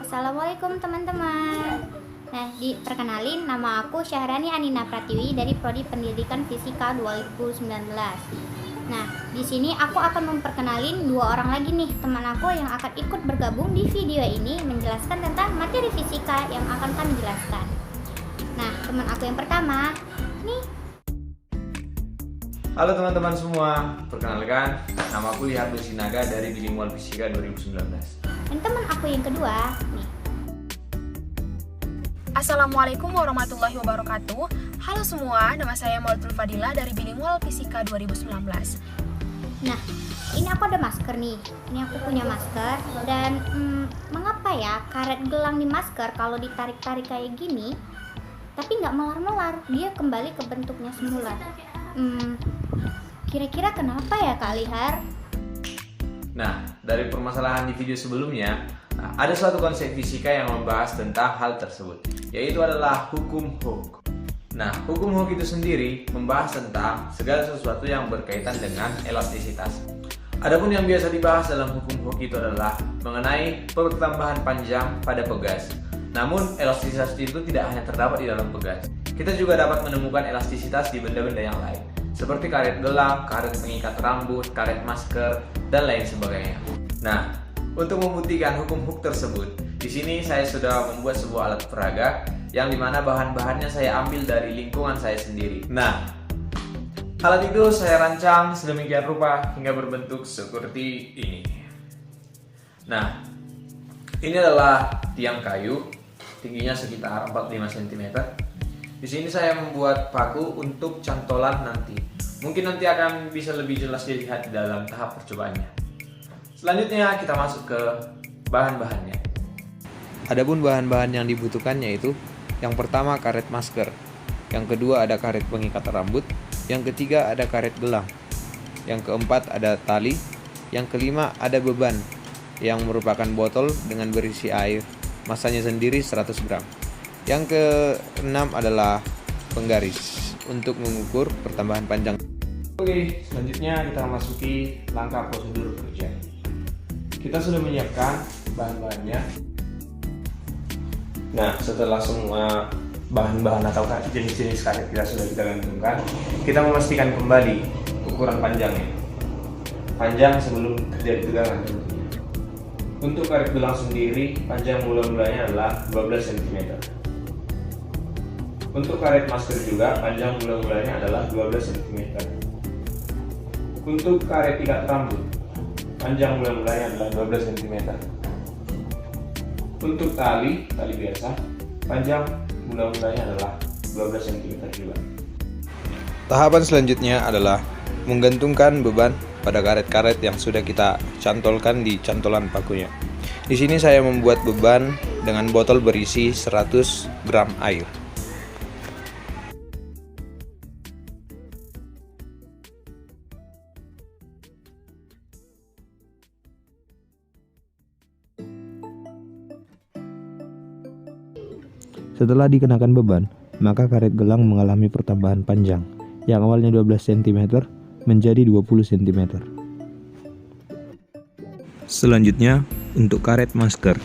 Assalamualaikum teman-teman. Perkenalin, nama aku Syahrani Anina Pratiwi dari Prodi Pendidikan Fisika 2019. Di sini aku akan memperkenalin dua orang lagi nih teman aku yang akan ikut bergabung di video ini menjelaskan tentang materi fisika yang akan kami jelaskan. Teman aku yang pertama, nih. Halo teman-teman semua, perkenalkan, nama aku Lihat Sinaga dari Bilingual Fisika 2019. Dan teman aku yang kedua, nih. Assalamualaikum warahmatullahi wabarakatuh. Halo semua, nama saya Maulatul Fadilah dari Bilingual Fisika 2019. Ini aku ada masker nih. Ini aku punya masker. Dan mengapa ya karet gelang di masker kalau ditarik-tarik kayak gini, tapi nggak melar-melar, dia kembali ke bentuknya semula. Kira-kira kenapa ya Kak Lihar? Dari permasalahan di video sebelumnya, ada suatu konsep fisika yang membahas tentang hal tersebut, yaitu adalah hukum Hooke. Hukum Hooke itu sendiri membahas tentang segala sesuatu yang berkaitan dengan elastisitas. Adapun yang biasa dibahas dalam hukum Hooke itu adalah mengenai pertambahan panjang pada pegas. Namun, elastisitas itu tidak hanya terdapat di dalam pegas. Kita juga dapat menemukan elastisitas di benda-benda yang lain, seperti karet gelang, karet pengikat rambut, karet masker, dan lain sebagainya. Untuk membuktikan hukum Hooke tersebut, di sini saya sudah membuat sebuah alat peraga yang dimana bahan-bahannya saya ambil dari lingkungan saya sendiri. Alat itu saya rancang sedemikian rupa hingga berbentuk seperti ini. Ini adalah tiang kayu, tingginya sekitar 45 cm. Di sini saya membuat paku untuk cantolan nanti. Mungkin nanti akan bisa lebih jelas dilihat di dalam tahap percobaannya. Selanjutnya kita masuk ke bahan-bahannya. Adapun bahan-bahan yang dibutuhkan yaitu yang pertama karet masker, yang kedua ada karet pengikat rambut, yang ketiga ada karet gelang, yang keempat ada tali, yang kelima ada beban yang merupakan botol dengan berisi air, masanya sendiri 100 gram. Yang keenam adalah penggaris untuk mengukur pertambahan panjang. Oke, selanjutnya kita masuki langkah prosedur kerja. Kita sudah menyiapkan bahan-bahannya. Setelah semua bahan-bahan atau jenis-jenis karet sudah kita gantungkan, kita memastikan kembali ukuran panjangnya. Panjang sebelum terjadi tegangan tentunya. Untuk karet gelang sendiri, panjang mula-mulanya adalah 12 cm. Untuk karet masker juga, panjang mula-mulanya adalah 12 cm. Untuk karet ikat rambut, panjang mula-mulanya adalah 12 cm. Untuk tali biasa, panjang mula-mulanya adalah 12 cm juga. Tahapan selanjutnya adalah menggantungkan beban pada karet-karet yang sudah kita cantolkan di cantolan pakunya. Di sini saya membuat beban dengan botol berisi 100 gram air. Setelah dikenakan beban, maka karet gelang mengalami pertambahan panjang, yang awalnya 12 cm menjadi 20 cm. Selanjutnya, untuk karet masker.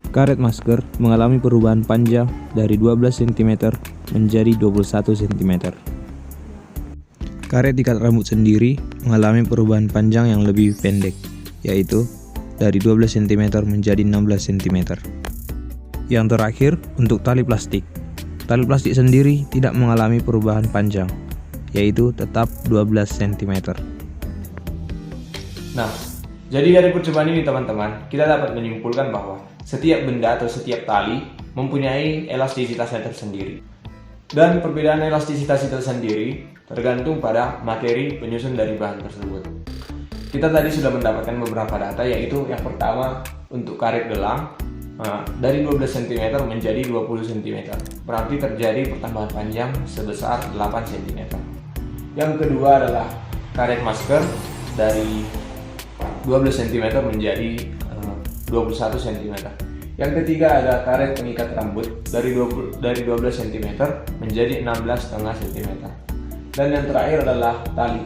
Karet masker mengalami perubahan panjang dari 12 cm menjadi 21 cm. Karet ikat rambut sendiri mengalami perubahan panjang yang lebih pendek, yaitu dari 12 cm menjadi 16 cm. Yang terakhir, untuk tali plastik. Tali plastik sendiri tidak mengalami perubahan panjang, yaitu tetap 12 cm. Jadi dari percobaan ini teman-teman, kita dapat menyimpulkan bahwa setiap benda atau setiap tali mempunyai elastisitasnya tersendiri. Dan perbedaan elastisitas itu sendiri tergantung pada materi penyusun dari bahan tersebut. Kita tadi sudah mendapatkan beberapa data, yaitu yang pertama untuk karet gelang, dari 12 cm menjadi 20 cm, berarti terjadi pertambahan panjang sebesar 8 cm. Yang kedua adalah karet masker, dari 12 cm menjadi 21 cm. Yang ketiga ada karet pengikat rambut, dari 12 cm menjadi 16,5 cm. Dan yang terakhir adalah tali,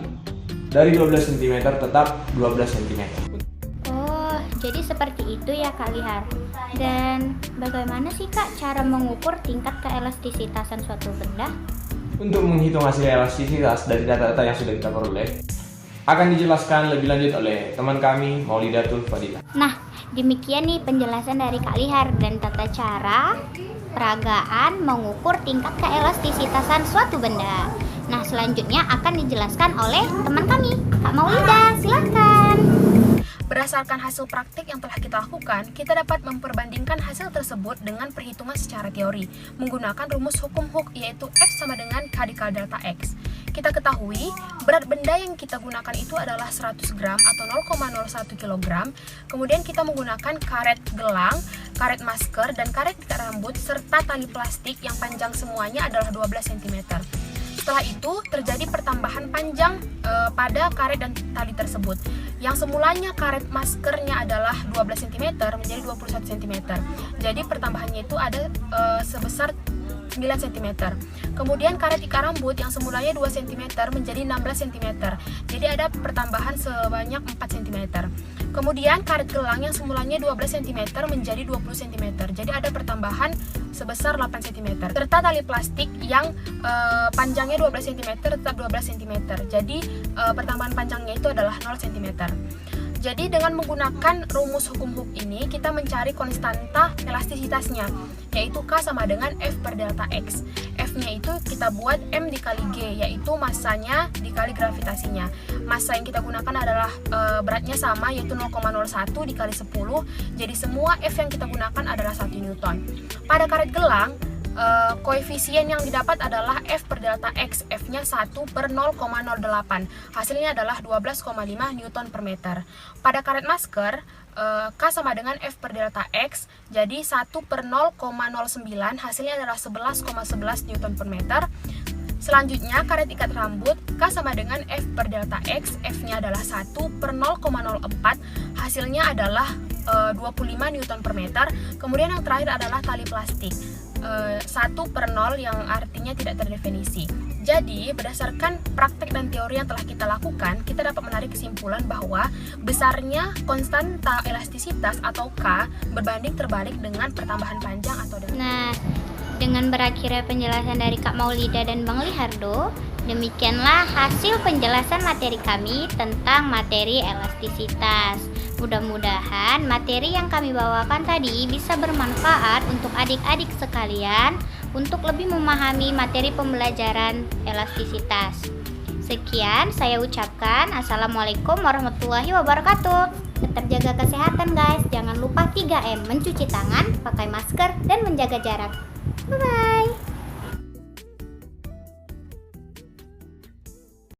dari 12 cm tetap 12 cm. jadi seperti itu ya Kak Lihar. Dan bagaimana sih Kak cara mengukur tingkat keelastisitasan suatu benda? Untuk menghitung hasil elastisitas dari data-data yang sudah kita peroleh, akan dijelaskan lebih lanjut oleh teman kami Maulidatul Fadilah. Nah, demikian nih penjelasan dari Kak Lihar dan tata cara peragaan mengukur tingkat keelastisitasan suatu benda. Nah, selanjutnya akan dijelaskan oleh teman kami, Kak Maulida. Silakan. Berdasarkan hasil praktik yang telah kita lakukan, kita dapat memperbandingkan hasil tersebut dengan perhitungan secara teori menggunakan rumus hukum Hooke, yaitu F sama dengan K dikali delta X. Kita ketahui berat benda yang kita gunakan itu adalah 100 gram atau 0,01 kg. Kemudian kita menggunakan karet gelang, karet masker, dan karet ikat rambut serta tali plastik yang panjang semuanya adalah 12 cm. Setelah itu terjadi pertambahan panjang pada karet dan tali tersebut. Yang semulanya karet maskernya adalah 12 cm menjadi 21 cm. Jadi pertambahannya itu ada sebesar 9 cm. Kemudian karet ikat rambut yang semulanya 2 cm menjadi 16 cm. Jadi ada pertambahan sebanyak 4 cm. Kemudian karet gelang yang semulanya 12 cm menjadi 20 cm. Jadi ada pertambahan sebesar 8 cm. Serta tali plastik yang panjangnya 12 cm tetap 12 cm. Jadi pertambahan panjangnya itu adalah 0 cm. Jadi dengan menggunakan rumus hukum Hooke ini, kita mencari konstanta elastisitasnya, yaitu K sama dengan F per delta X. F-nya itu kita buat M dikali G, yaitu masanya dikali gravitasinya. Massa yang kita gunakan adalah beratnya sama, yaitu 0,01 dikali 10. Jadi semua F yang kita gunakan adalah 1 Newton. Pada karet gelang, koefisien yang didapat adalah F per delta X, F-nya 1 per 0,08. Hasilnya adalah 12,5 Newton per meter. Pada karet masker, K sama dengan F per delta X, jadi 1 per 0,09, hasilnya adalah 11,11 Newton per meter. Selanjutnya, karet ikat rambut, K sama dengan F per delta X, F-nya adalah 1 per 0,04, hasilnya adalah 25 Newton per meter. Kemudian yang terakhir adalah tali plastik, 1 per 0 yang artinya tidak terdefinisi. Jadi, berdasarkan praktek dan teori yang telah kita lakukan, kita dapat menarik kesimpulan bahwa besarnya konstanta elastisitas atau K berbanding terbalik dengan pertambahan panjang atau dengan... Nah, dengan berakhirnya penjelasan dari Kak Maulida dan Bang Lihardo, demikianlah hasil penjelasan materi kami tentang materi elastisitas. Mudah-mudahan materi yang kami bawakan tadi bisa bermanfaat untuk adik-adik sekalian untuk lebih memahami materi pembelajaran elastisitas. Sekian saya ucapkan. Assalamualaikum warahmatullahi wabarakatuh. Tetap jaga kesehatan guys. Jangan lupa 3M, mencuci tangan, pakai masker, dan menjaga jarak. Bye-bye.